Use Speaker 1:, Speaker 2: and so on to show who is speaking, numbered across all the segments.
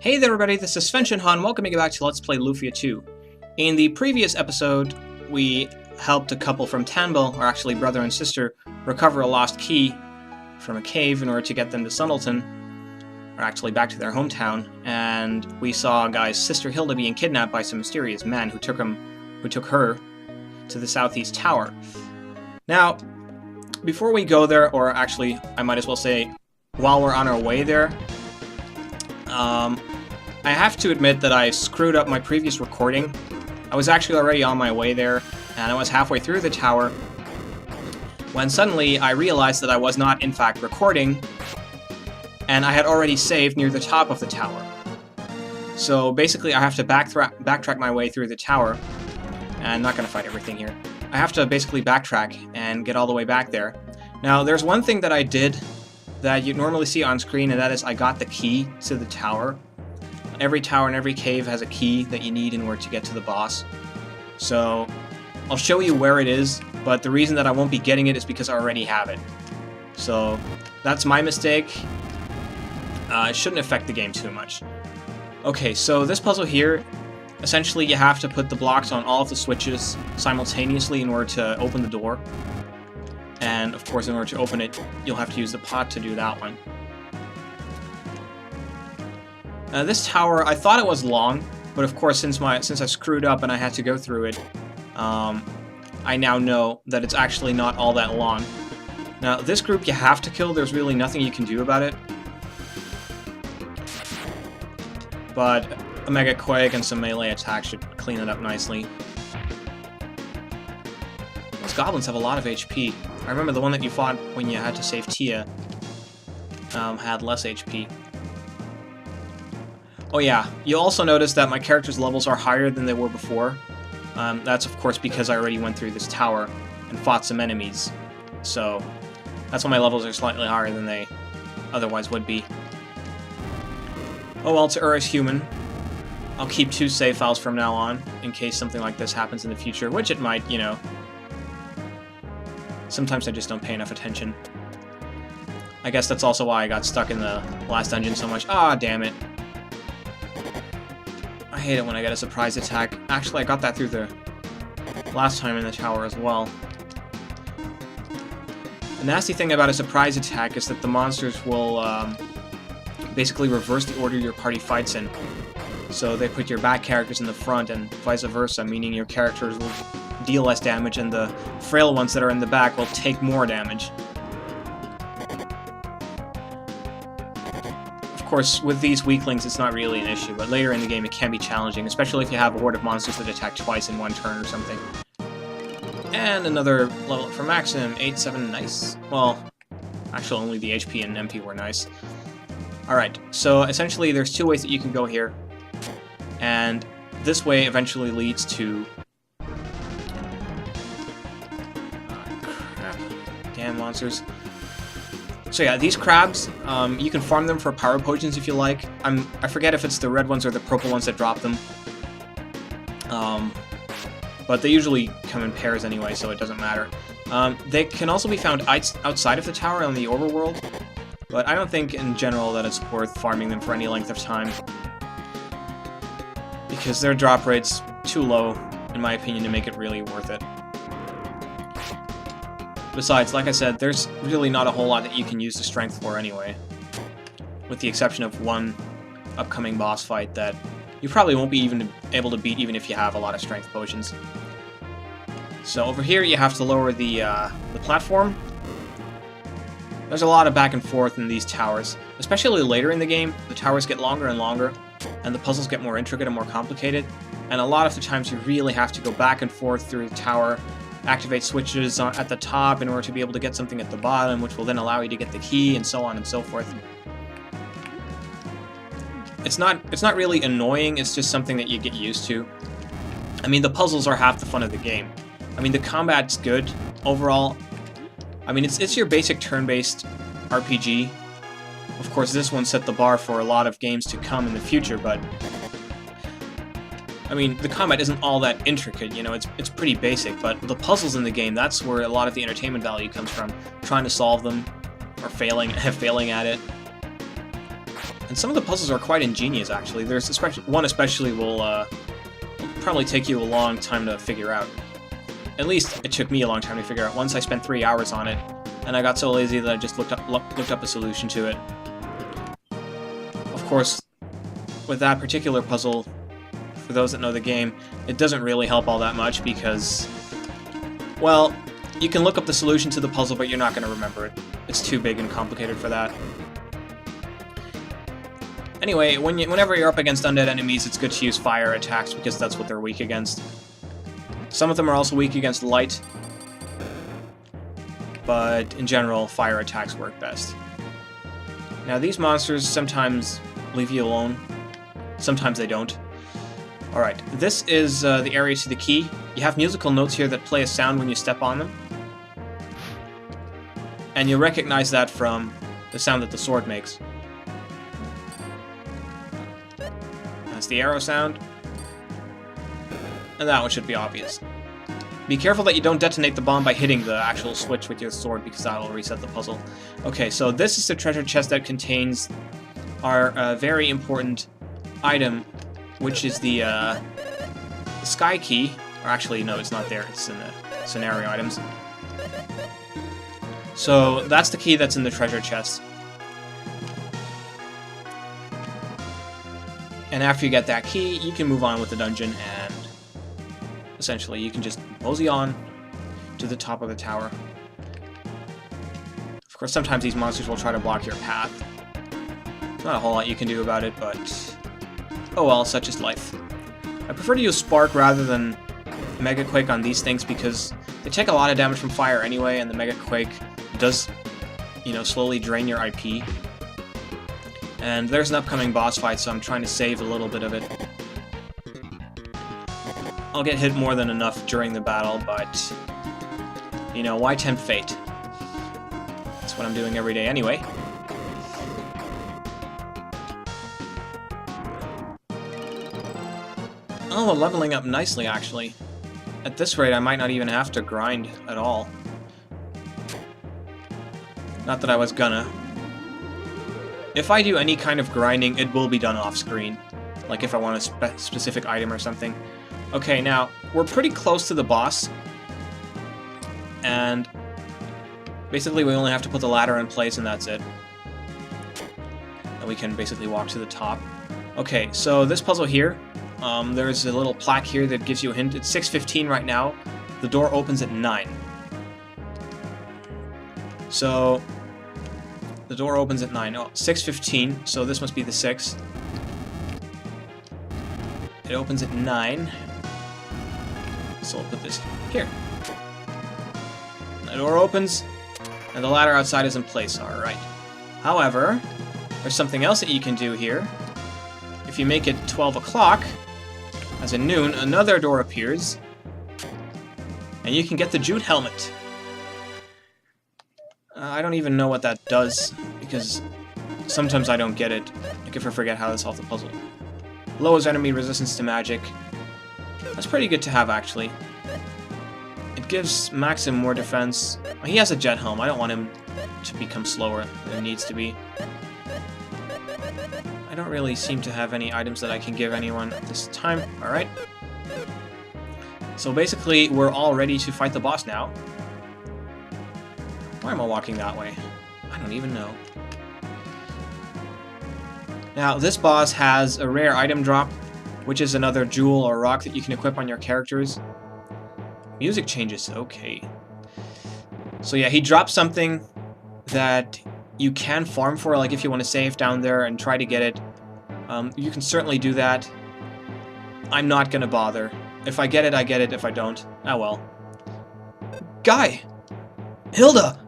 Speaker 1: Hey there everybody, this is Sven Han, welcoming you back to Let's Play Lufia 2. In the previous episode, we helped a couple from Tanville, or actually brother and sister, recover a lost key from a cave in order to get them to Sundleton, or actually back to their hometown, and we saw a guy's sister Hilda being kidnapped by some mysterious man who took her to the southeast tower. Now, before we go there, or actually, I might as well say, while we're on our way there, I have to admit that I screwed up my previous recording. I was actually already on my way there, and I was halfway through the tower, when suddenly I realized that I was not in fact recording, and I had already saved near the top of the tower. So basically I have to backtrack my way through the tower, and I'm not going to fight everything here. I have to basically backtrack and get all the way back there. Now there's one thing that I did that you normally see on screen, and that is I got the key to the tower. Every tower and every cave has a key that you need in order to get to the boss. So I'll show you where it is, but the reason that I won't be getting it is because I already have it. So that's my mistake. It shouldn't affect the game too much. Okay, so this puzzle here, essentially you have to put the blocks on all of the switches simultaneously in order to open the door. And of course, in order to open it, you'll have to use the pot to do that one. This tower, I thought it was long, but of course, since I screwed up and I had to go through it, I now know that it's actually not all that long. Now, this group you have to kill. There's really nothing you can do about it. But a Mega Quake and some melee attack should clean it up nicely. Those goblins have a lot of HP. I remember the one that you fought when you had to save Tia had less HP. Oh yeah, you'll also notice that my character's levels are higher than they were before. That's of course because I already went through this tower and fought some enemies. So that's why my levels are slightly higher than they otherwise would be. Oh well, to err is human. I'll keep 2 save files from now on, in case something like this happens in the future, which it might, you know. Sometimes I just don't pay enough attention. I guess that's also why I got stuck in the last dungeon so much. Ah, damn it. I hate it when I get a surprise attack. Actually, I got that through the last time in the tower as well. The nasty thing about a surprise attack is that the monsters will basically reverse the order your party fights in. So they put your back characters in the front and vice versa, meaning your characters will deal less damage and the frail ones that are in the back will take more damage. Of course, with these weaklings, it's not really an issue, but later in the game it can be challenging, especially if you have a horde of monsters that attack twice in one turn or something. And another level up for Maxim, 8-7, nice. Well, actually only the HP and MP were nice. Alright, so essentially there's 2 ways that you can go here, and this way eventually leads to... crap. Damn monsters. So yeah, these crabs, you can farm them for power potions if you like. I forget if it's the red ones or the purple ones that drop them. But they usually come in pairs anyway, so it doesn't matter. They can also be found outside of the tower on the overworld, but I don't think in general that it's worth farming them for any length of time, because their drop rate's too low, in my opinion, to make it really worth it. Besides, like I said, there's really not a whole lot that you can use the strength for anyway, with the exception of one upcoming boss fight that you probably won't be even able to beat even if you have a lot of strength potions. So over here you have to lower the platform. There's a lot of back and forth in these towers, especially later in the game. The towers get longer and longer, and the puzzles get more intricate and more complicated, and a lot of the times you really have to go back and forth through the tower, activate switches at the top in order to be able to get something at the bottom, which will then allow you to get the key, and so on and so forth. It's not really annoying, it's just something that you get used to. I mean, the puzzles are half the fun of the game. I mean, the combat's good overall. I mean, it's your basic turn-based RPG. Of course, this one set the bar for a lot of games to come in the future, but I mean, the combat isn't all that intricate, you know, it's pretty basic, but the puzzles in the game, that's where a lot of the entertainment value comes from. Trying to solve them, or failing at it. And some of the puzzles are quite ingenious, actually. There's one especially will probably take you a long time to figure out. At least it took me a long time to figure out. Once I spent 3 hours on it, and I got so lazy that I just looked up a solution to it. Of course, with that particular puzzle, for those that know the game, it doesn't really help all that much because, well, you can look up the solution to the puzzle, but you're not going to remember it. It's too big and complicated for that. Anyway, whenever you're up against undead enemies, it's good to use fire attacks because that's what they're weak against. Some of them are also weak against light, but in general, fire attacks work best. Now, these monsters sometimes leave you alone, sometimes they don't. Alright, this is the area to the key. You have musical notes here that play a sound when you step on them. And you'll recognize that from the sound that the sword makes. That's the arrow sound. And that one should be obvious. Be careful that you don't detonate the bomb by hitting the actual switch with your sword, because that will reset the puzzle. Okay, so this is the treasure chest that contains our very important item, which is the sky key. Or actually, no, it's not there. It's in the scenario items. So that's the key that's in the treasure chest. And after you get that key, you can move on with the dungeon, and essentially you can just mosey on to the top of the tower. Of course, sometimes these monsters will try to block your path. There's not a whole lot you can do about it, but oh well, such is life. I prefer to use Spark rather than Mega Quake on these things because they take a lot of damage from fire anyway, and the Mega Quake does, you know, slowly drain your IP. And there's an upcoming boss fight, so I'm trying to save a little bit of it. I'll get hit more than enough during the battle, but, you know, why tempt fate? That's what I'm doing every day anyway. Oh, leveling up nicely, actually. At this rate, I might not even have to grind at all. Not that I was gonna. If I do any kind of grinding, it will be done off-screen. Like if I want a specific item or something. Okay, now, we're pretty close to the boss. And basically we only have to put the ladder in place and that's it. And we can basically walk to the top. Okay, so this puzzle here, there's a little plaque here that gives you a hint. It's 6:15 right now. The door opens at 9. So the door opens at 9. Oh, 6:15, so this must be the 6. It opens at 9. So we'll put this here. The door opens, and the ladder outside is in place. Alright. However, there's something else that you can do here. If you make it 12 o'clock, as in noon, another door appears, and you can get the jute helmet. I don't even know what that does, because sometimes I don't get it, like if I forget how to solve the puzzle. Lowers enemy resistance to magic. That's pretty good to have, actually. It gives Maxim more defense. He has a jet helm. I don't want him to become slower than he needs to be. I don't really seem to have any items that I can give anyone at this time. Alright. So basically, we're all ready to fight the boss now. Why am I walking that way? I don't even know. Now, this boss has a rare item drop, which is another jewel or rock that you can equip on your characters. Music changes, okay. So yeah, he drops something that you can farm for, like if you want to save down there and try to get it. You can certainly do that. I'm not gonna bother. If I get it, I get it. If I don't, oh well. Guy! Hilda!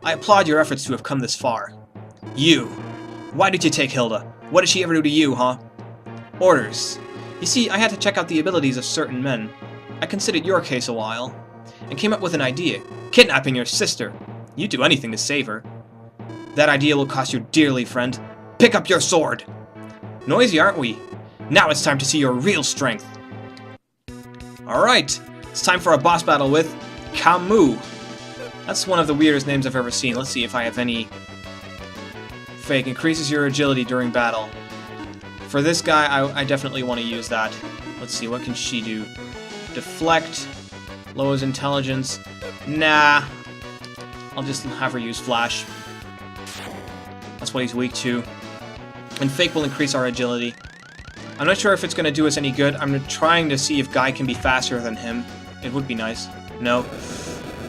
Speaker 1: I applaud your efforts to have come this far. You! Why did you take Hilda? What did she ever do to you, huh? Orders. You see, I had to check out the abilities of certain men. I considered your case a while, and came up with an idea. Kidnapping your sister. You'd do anything to save her. That idea will cost you dearly, friend. Pick up your sword! Noisy, aren't we? Now it's time to see your real strength. Alright, it's time for a boss battle with Camu. That's one of the weirdest names I've ever seen. Let's see if I have any Fake increases your agility during battle. For this guy, I definitely want to use that. Let's see, what can she do? Deflect. Lowers intelligence. Nah. I'll just have her use Flash. That's what he's weak to. And Fake will increase our agility. I'm not sure if it's going to do us any good. I'm trying to see if Guy can be faster than him. It would be nice. No.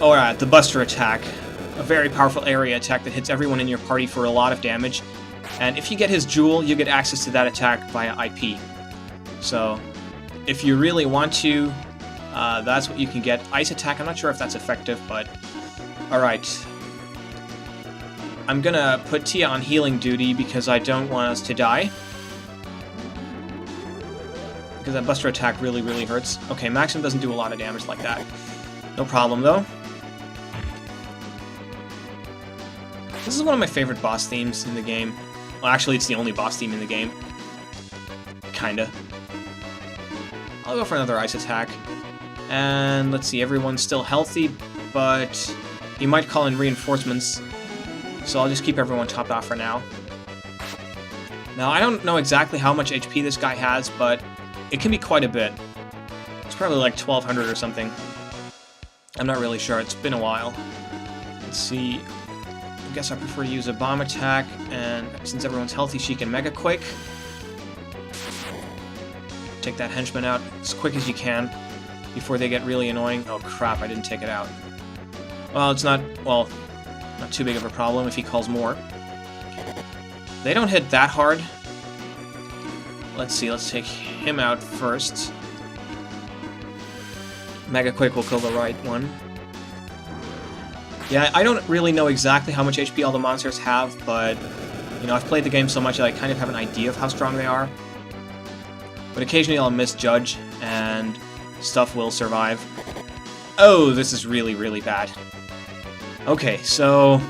Speaker 1: Alright, the Buster attack. A very powerful area attack that hits everyone in your party for a lot of damage. And if you get his Jewel, you get access to that attack via IP. So, if you really want to, that's what you can get. Ice attack, I'm not sure if that's effective, but... Alright. I'm gonna put Tia on healing duty because I don't want us to die. Because that Buster attack really, really hurts. Okay, Maxim doesn't do a lot of damage like that. No problem, though. This is one of my favorite boss themes in the game. Well, actually, it's the only boss theme in the game. Kinda. I'll go for another ice attack. And let's see, everyone's still healthy, but he might call in reinforcements. So I'll just keep everyone topped off for now. Now, I don't know exactly how much HP this guy has, but it can be quite a bit. It's probably like 1200 or something. I'm not really sure, it's been a while. Let's see. I guess I prefer to use a bomb attack, and since everyone's healthy, she can Mega Quake. Take that henchman out as quick as you can before they get really annoying. Oh crap, I didn't take it out. Well, it's not, well, not too big of a problem if he calls more. They don't hit that hard. Let's see, let's take him out first. Mega Quake will kill the right one. Yeah, I don't really know exactly how much HP all the monsters have, but, you know, I've played the game so much that I kind of have an idea of how strong they are. But occasionally I'll misjudge, and stuff will survive. Oh, this is really, really bad. Okay, so...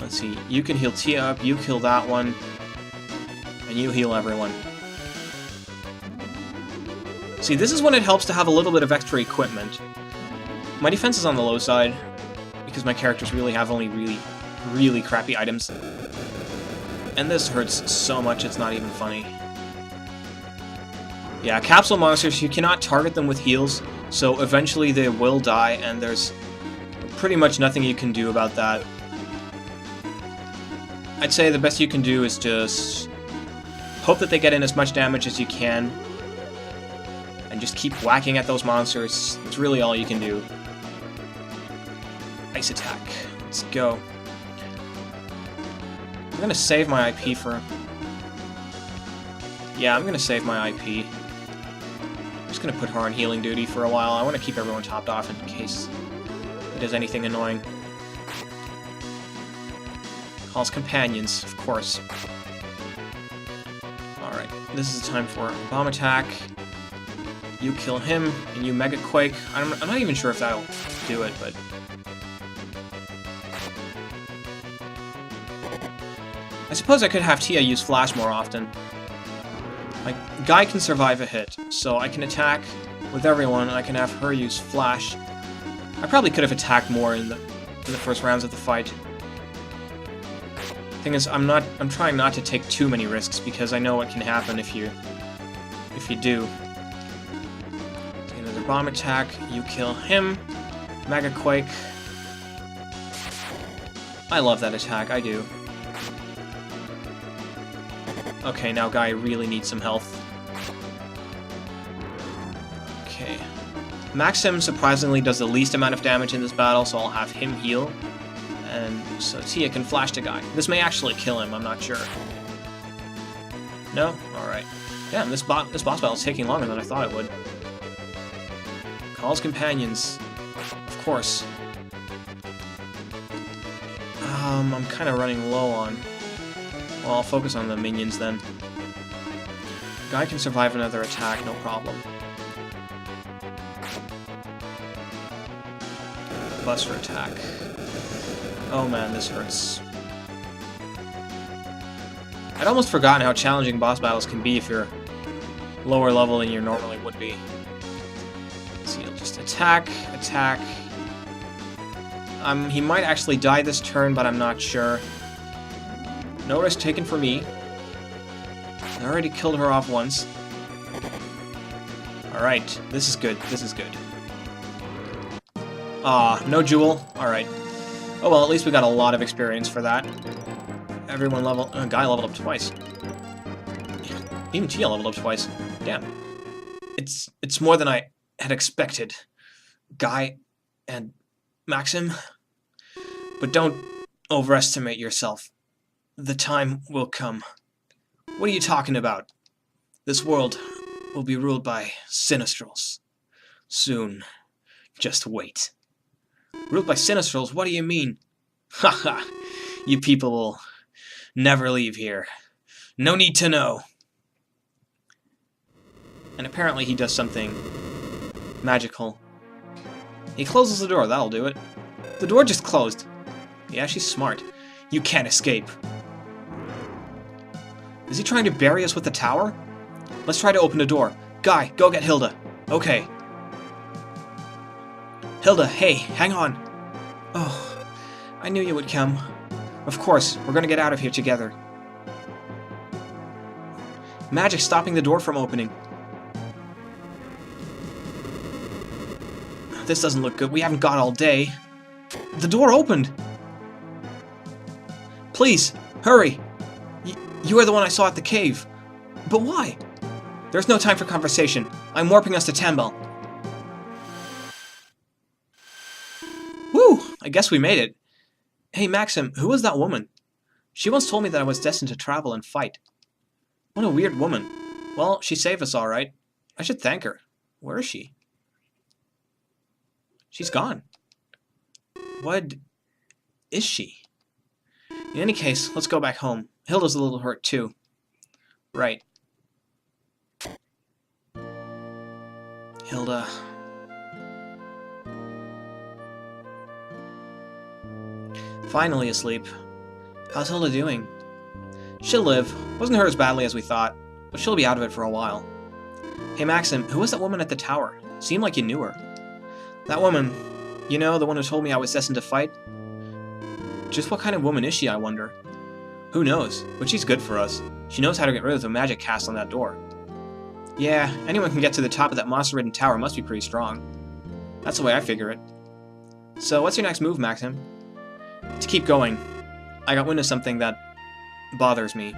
Speaker 1: let's see, you can heal Tia up, you kill that one, and you heal everyone. See, this is when it helps to have a little bit of extra equipment. My defense is on the low side, because my characters really have only really crappy items. And this hurts so much it's not even funny. Yeah, capsule monsters, you cannot target them with heals, so eventually they will die, and there's pretty much nothing you can do about that. I'd say the best you can do is just hope that they get in as much damage as you can, and just keep whacking at those monsters. It's really all you can do. Ice attack. Let's go. I'm gonna save my IP for... yeah, I'm gonna save my IP. I'm just gonna put her on healing duty for a while. I want to keep everyone topped off in case it does anything annoying. Calls companions, of course. Alright, this is the time for a bomb attack. You kill him, and you Mega Quake. I'm not even sure if that'll do it, but... I suppose I could have Tia use Flash more often. Like, Guy can survive a hit, so I can attack with everyone, and I can have her use Flash. I probably could have attacked more in the first rounds of the fight. Thing is, I'm trying not to take too many risks, because I know what can happen if you do. Another bomb attack, you kill him, Mega Quake. I love that attack, I do. Okay, now Guy really needs some health. Okay. Maxim surprisingly does the least amount of damage in this battle, so I'll have him heal. And so Tia can flash to Guy. This may actually kill him, I'm not sure. No? Alright. Damn, this boss battle is taking longer than I thought it would. Calls companions. Of course. I'm kind of running low on... well, I'll focus on the minions then. Guy can survive another attack, no problem. Buster attack. Oh man, this hurts. I'd almost forgotten how challenging boss battles can be if you're lower level than you normally would be. So you'll just attack. He might actually die this turn, but I'm not sure. No risk taken for me. I already killed her off once. Alright, this is good. This is good. Ah, no jewel. Alright. Oh well, at least we got a lot of experience for that. Everyone level... Guy leveled up twice. Even Tia leveled up twice. Damn. It's more than I had expected. Guy and Maxim. But don't overestimate yourself. The time will come. What are you talking about? This world will be ruled by Sinistrals. Soon. Just wait. Ruled by Sinistrals? What do you mean? Haha. You people will never leave here. No need to know. And apparently he does something magical. He closes the door, that'll do it. The door just closed. Yeah, she's smart. You can't escape. Is he trying to bury us with the tower? Let's try to open the door. Guy, go get Hilda. Okay. Hilda, hey, hang on. Oh, I knew you would come. Of course, we're gonna get out of here together. Magic stopping the door from opening. This doesn't look good. We haven't got all day. The door opened. Please, hurry. You are the one I saw at the cave. But why? There's no time for conversation. I'm warping us to Tambel. Woo! I guess we made it. Hey, Maxim, who was that woman? She once told me that I was destined to travel and fight. What a weird woman. Well, she saved us all right. I should thank her. Where is she? She's gone. What is she? In any case, let's go back home. Hilda's a little hurt too. Right. Hilda. Finally asleep. How's Hilda doing? She'll live. Wasn't hurt as badly as we thought, but she'll be out of it for a while. Hey Maxim, who was that woman at the tower? Seemed like you knew her. That woman, you know, the one who told me I was destined to fight? Just what kind of woman is she, I wonder? Who knows, but she's good for us. She knows how to get rid of the magic cast on that door. Yeah, anyone can get to the top of that monster-ridden tower must be pretty strong. That's the way I figure it. So, what's your next move, Maxim? To keep going. I got wind of something that bothers me.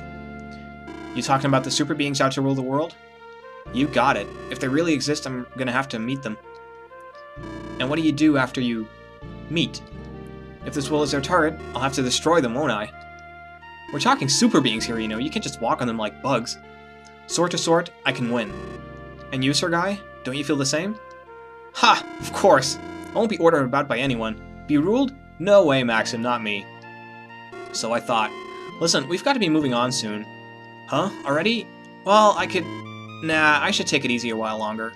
Speaker 1: You talking about the super beings out to rule the world? You got it. If they really exist, I'm gonna have to meet them. And what do you do after you meet? If this world is their target, I'll have to destroy them, won't I? We're talking super beings here, you know. You can't just walk on them like bugs. Sword to sword, I can win. And you, Sir Guy? Don't you feel the same? Ha! Of course! I won't be ordered about by anyone. Be ruled? No way, Maxim, not me. So I thought. Listen, we've got to be moving on soon. Huh? Already? Well, I could... Nah, I should take it easy a while longer.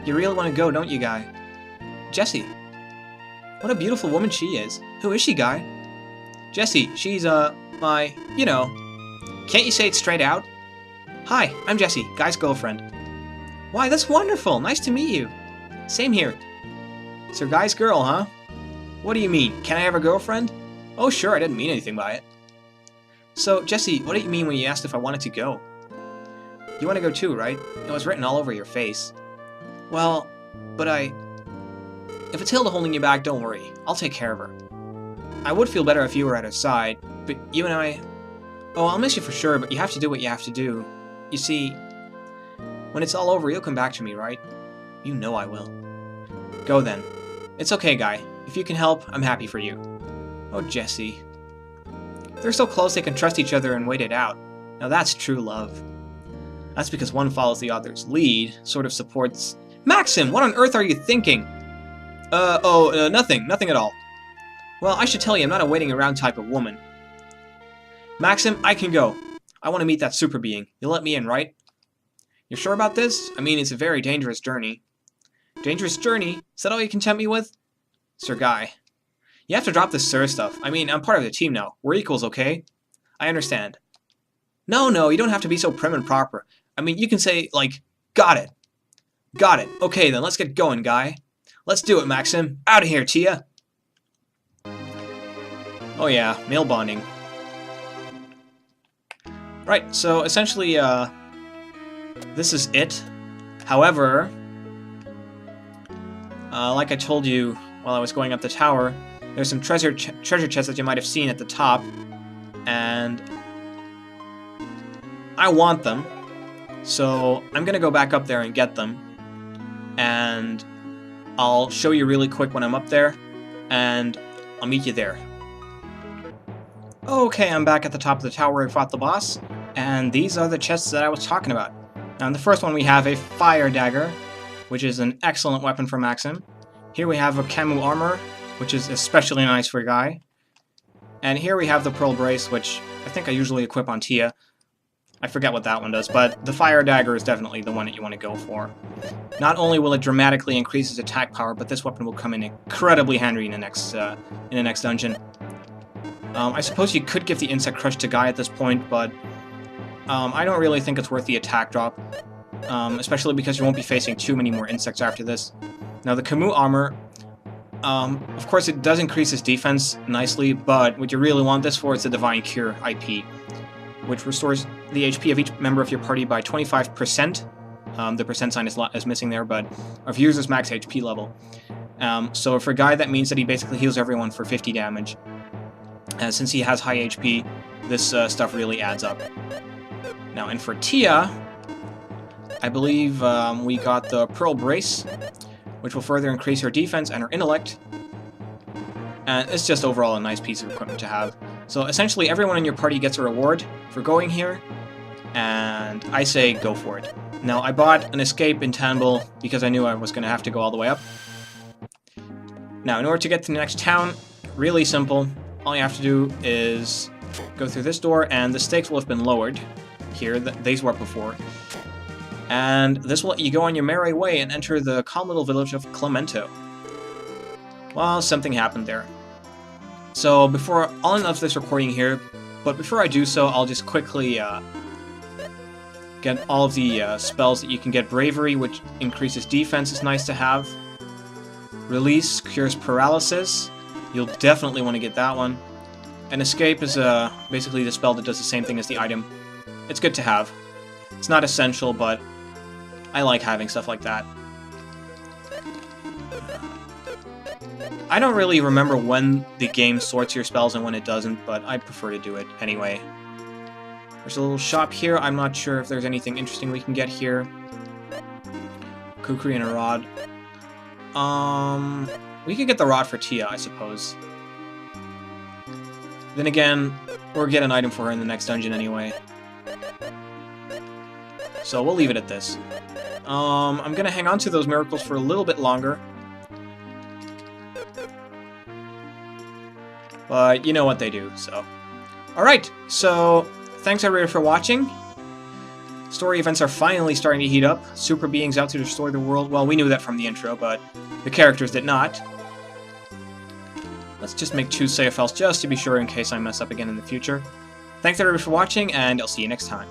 Speaker 1: You really want to go, don't you, Guy? Jessie. What a beautiful woman she is. Who is she, Guy? Jessie, she's, my, you know. Can't you say it straight out? Hi, I'm Jessie, Guy's girlfriend. Why, that's wonderful. Nice to meet you. Same here. Sir Guy's girl, huh? What do you mean? Can I have a girlfriend? Oh, sure, I didn't mean anything by it. So, Jessie, what did you mean when you asked if I wanted to go? You want to go too, right? It was written all over your face. Well, but if it's Hilda holding you back, don't worry. I'll take care of her. I would feel better if you were at her side, but you and I... Oh, I'll miss you for sure, but you have to do what you have to do. You see, when it's all over, you'll come back to me, right? You know I will. Go then. It's okay, Guy. If you can help, I'm happy for you. Oh, Jessie. They're so close they can trust each other and wait it out. Now that's true love. That's because one follows the other's lead, sort of supports... Maxim, what on earth are you thinking? Nothing. Nothing at all. Well, I should tell you, I'm not a waiting around type of woman. Maxim, I can go. I want to meet that super being. You'll let me in, right? You're sure about this? I mean, it's a very dangerous journey. Dangerous journey? Is that all you can tempt me with? Sir Guy. You have to drop this sir stuff. I mean, I'm part of the team now. We're equals, okay? I understand. No, you don't have to be so prim and proper. I mean, you can say, like, got it. Got it. Okay, then let's get going, Guy. Let's do it, Maxim. Out of here, Tia. Oh yeah, male bonding. Right, so essentially, this is it. However, like I told you while I was going up the tower, there's some treasure chests that you might have seen at the top, and I want them, so I'm gonna go back up there and get them, and I'll show you really quick when I'm up there, and I'll meet you there. Okay, I'm back at the top of the tower where I fought the boss, and these are the chests that I was talking about. Now in the first one we have a fire dagger, which is an excellent weapon for Maxim. Here we have a Camu armor, which is especially nice for a guy. And here we have the pearl brace, which I think I usually equip on Tia. I forget what that one does, but the fire dagger is definitely the one that you want to go for. Not only will it dramatically increase its attack power, but this weapon will come in incredibly handy in the next dungeon. I suppose you could give the Insect Crush to Guy at this point, but I don't really think it's worth the attack drop, especially because you won't be facing too many more insects after this. Now the Camu armor, of course it does increase its defense nicely, but what you really want this for is the Divine Cure IP, which restores the HP of each member of your party by 25%. The percent sign is missing there, but of user's max HP level. So for Guy that means that he basically heals everyone for 50 damage. Since he has high HP, this stuff really adds up. Now, and for Tia, I believe we got the Pearl Brace, which will further increase her defense and her intellect. And it's just overall a nice piece of equipment to have. So essentially everyone in your party gets a reward for going here, and I say go for it. Now, I bought an escape in Tanbul because I knew I was going to have to go all the way up. Now, in order to get to the next town, really simple. All you have to do is go through this door, and the stakes will have been lowered here. These were before. And this will let you go on your merry way and enter the calm little village of Clemento. Well, something happened there. So I'll end up this recording here, but before I do so, I'll just quickly get all of the spells that you can get. Bravery, which increases defense, is nice to have. Release cures paralysis. You'll definitely want to get that one. And Escape is basically the spell that does the same thing as the item. It's good to have. It's not essential, but I like having stuff like that. I don't really remember when the game sorts your spells and when it doesn't, but I prefer to do it anyway. There's a little shop here. I'm not sure if there's anything interesting we can get here. Kukri and a rod. We could get the rod for Tia, I suppose. Then again, we'll get an item for her in the next dungeon anyway. So we'll leave it at this. I'm gonna hang on to those miracles for a little bit longer. But you know what they do, so. Alright, so thanks everybody for watching. Story events are finally starting to heat up. Super beings out to destroy the world. Well, we knew that from the intro, but the characters did not. Let's just make 2 save files just to be sure in case I mess up again in the future. Thanks everybody for watching, and I'll see you next time.